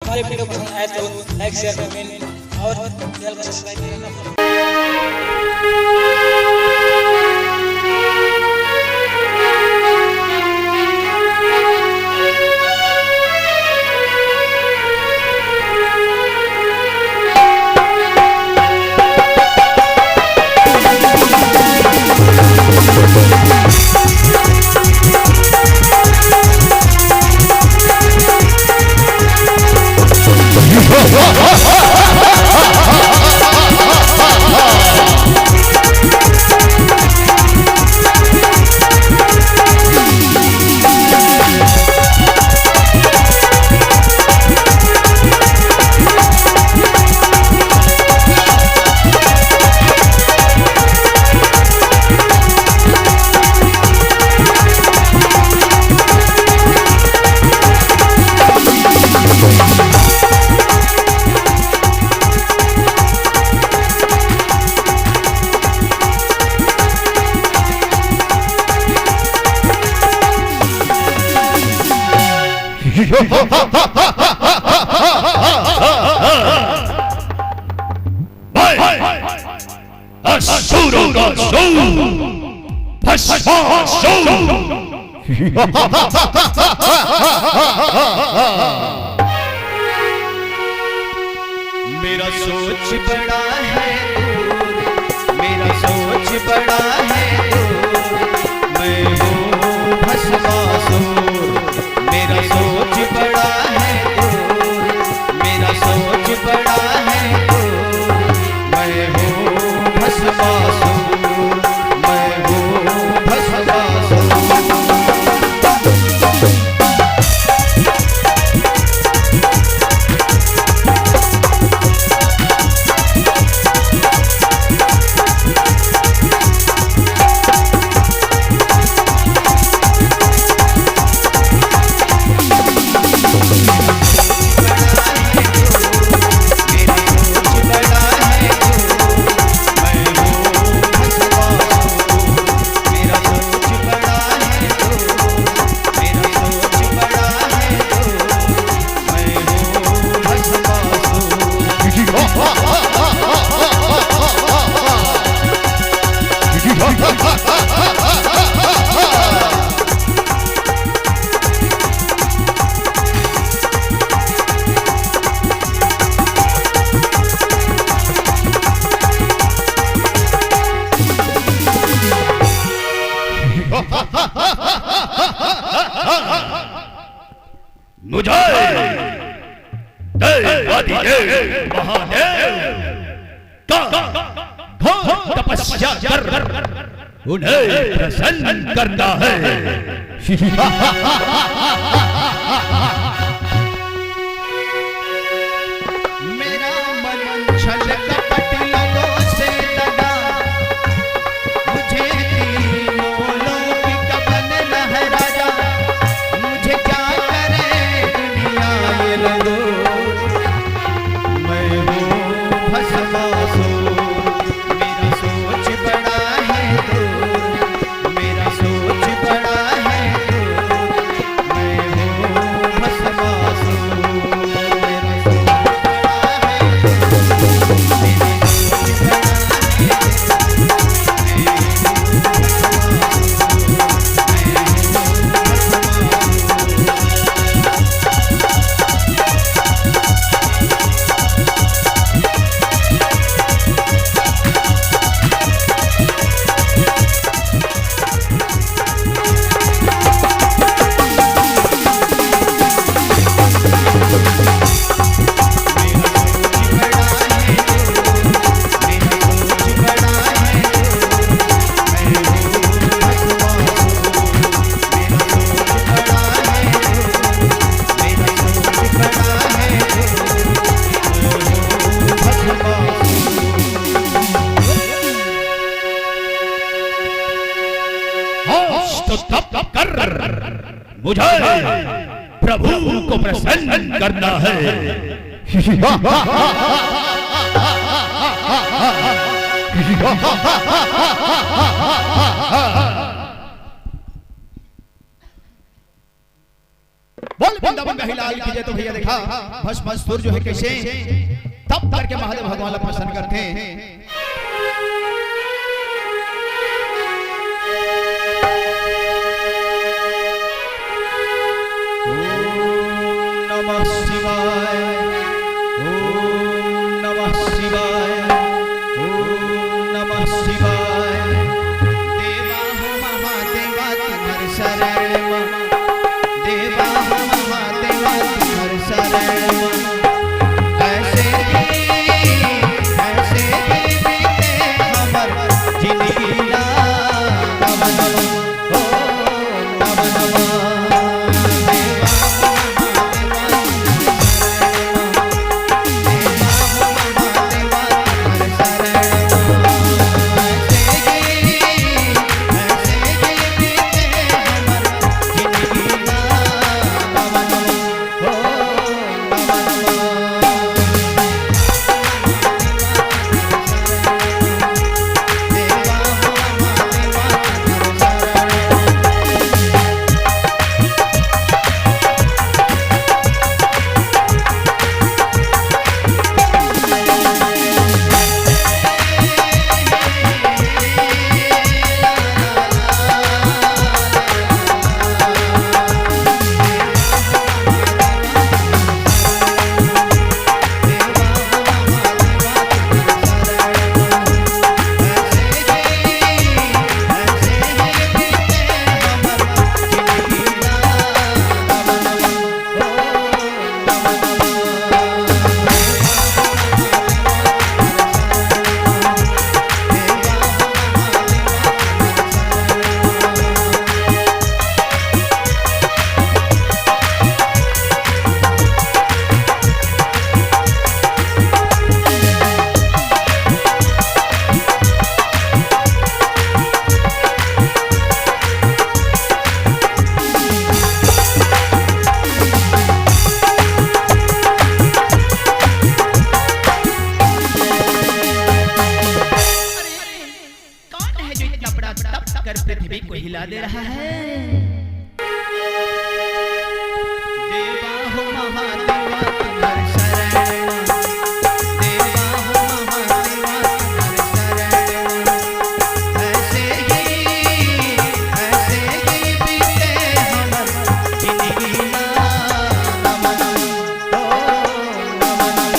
हमारे वीडियो पसंद आए तो लाइक शेयर कमेंट और चैनल को सब्सक्राइब करना। असुरों का मेरा सोच बड़ा है, मेरा सोच बड़ा है, मैं हूँ भस्मासुर। मेरा सोच बड़ा है, मेरा सोच बड़ा है, मैं हूँ भस्मासुर, मैं हूँ भस्मासुर। मुझे देवादिदेव महादेव का तपस्या कर उन्हें प्रसन्न करना है। मेरा मन छल कपट लोगों से लगा, मुझे तीनों लोक का बन है राजा। मुझे क्या करे दुनिया ये लोग, मैं हूँ भस्मासुर। मेरा सोच बड़ा है, मेरा सोच बड़ा है, मैं हूँ भस्मासुर। मेरा सोच बड़ा है, मेरा सोच बड़ा तो तप कर मुझे प्रभु को प्रसन्न करना है। बोल बंदा बंगा हिलाल कीजिए। तो भैया देखा भस्मासुर जो है कैसे तब करके महादेव भगवान को प्रसन्न करते हैं। नमः शिवाय, ओम नमः शिवाय, ओम नमः शिवाय। देवा हो महादेवा तुम्हार शरण मां, देवा हो महादेवा तुम्हार शरण मां। ऐसे ही बीते हमर जिंदगी ना। नम नम ओम नम नम। पृथ्वी को हिला दे रहा है। देवा हो महादेवा तुम्हार शरण, देवा हो महादेवा तुम्हार शरण। ऐसे ही बीते हमर जिंदगी ना। नम नम ओम नम नम।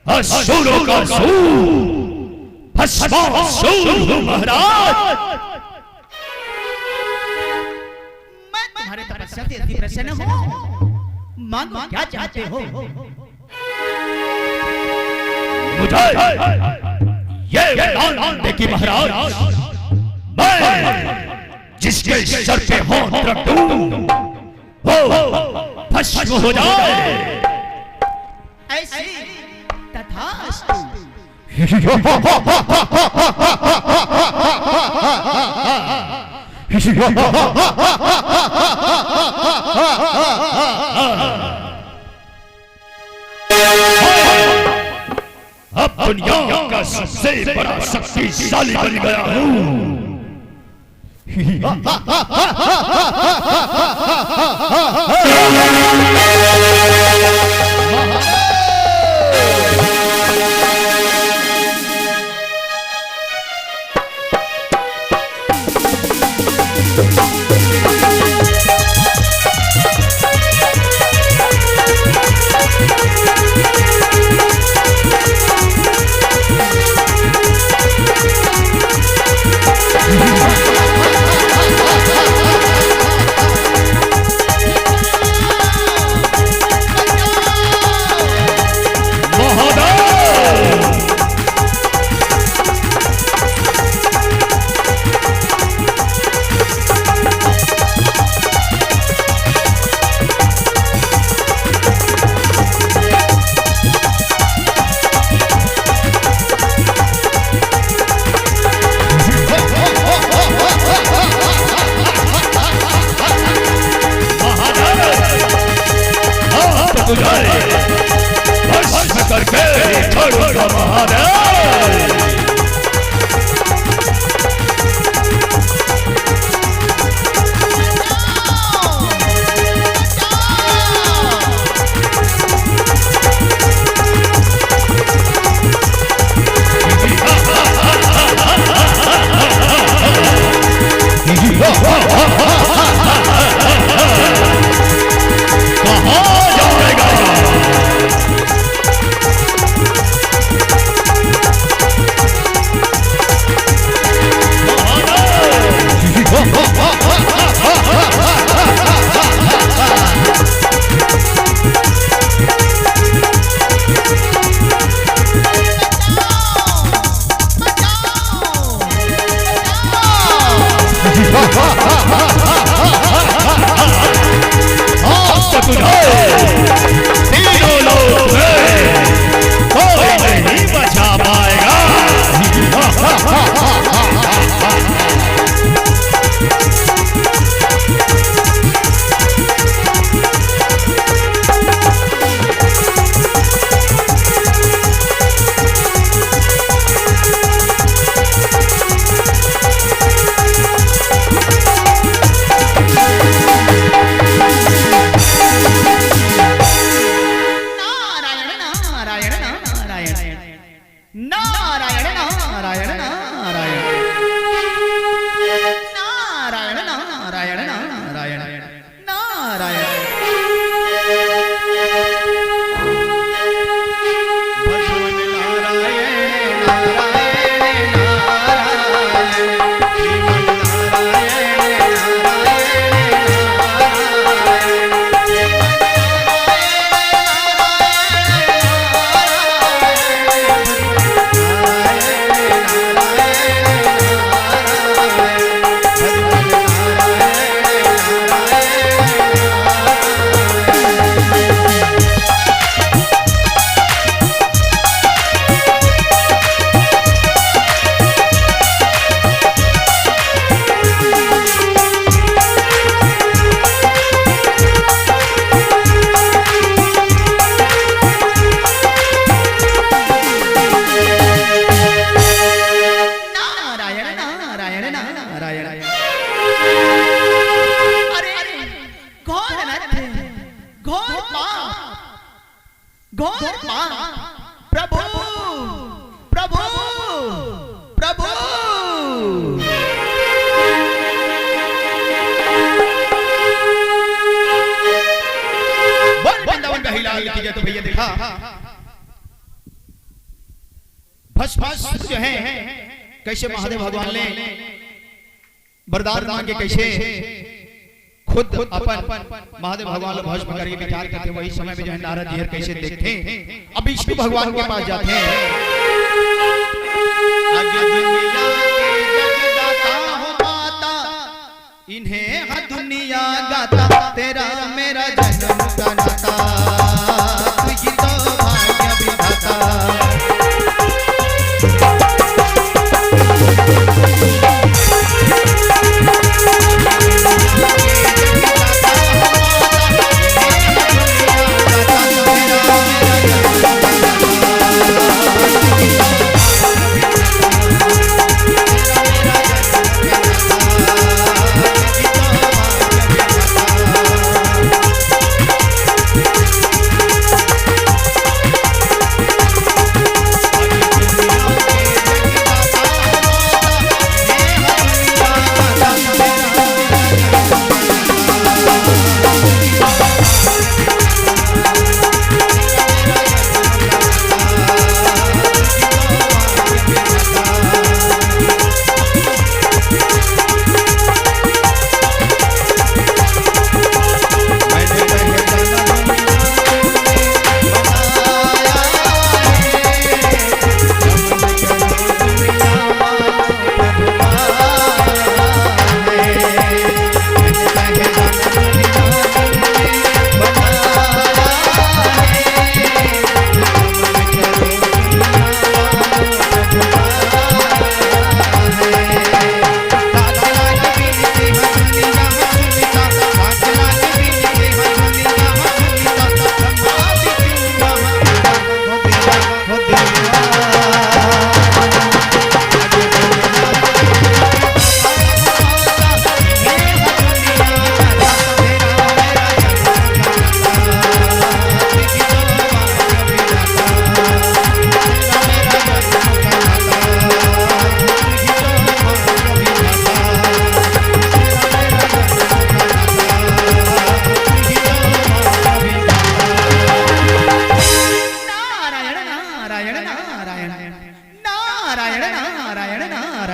असुरों का सूर भस्मासुर महाराज। मैं तुम्हारे तपस्या से अति प्रसन्न हूँ। मांगो क्या चाहते हो? मुझे ये वरदान दे कि महाराज मैं जिसके सर पे हाथ रखूं वो भस्म हो जाए। ऐसे तथास्तु। अब दुनिया का सबसे बड़ा शक्तिशाली बन गया हूँ। करके छोड़ूंगा महादेव। प्रभु प्रभु प्रभु वृंदावन का हिलाल किया तो भैया देखा भस्म जो है कैसे महादेव भगवान ने वरदान मांगे, कैसे खुद अपन महादेव भगवान भस्म करके विचार करते, वही समय में जो है नारद जी कैसे देखते अब विष्णु भगवान के पास जाते हैं। आगे दुनिया के जगदाता हो माता, इन्हें हाँ दुनिया गाता, तेरा मेरा जन्म का नाता, तुझी तो भाग्य विधाता।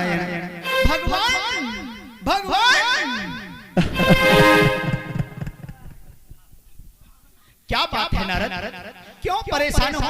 नारायण। भगवान भगवान क्या बात है नारद, क्यों परेशान हो?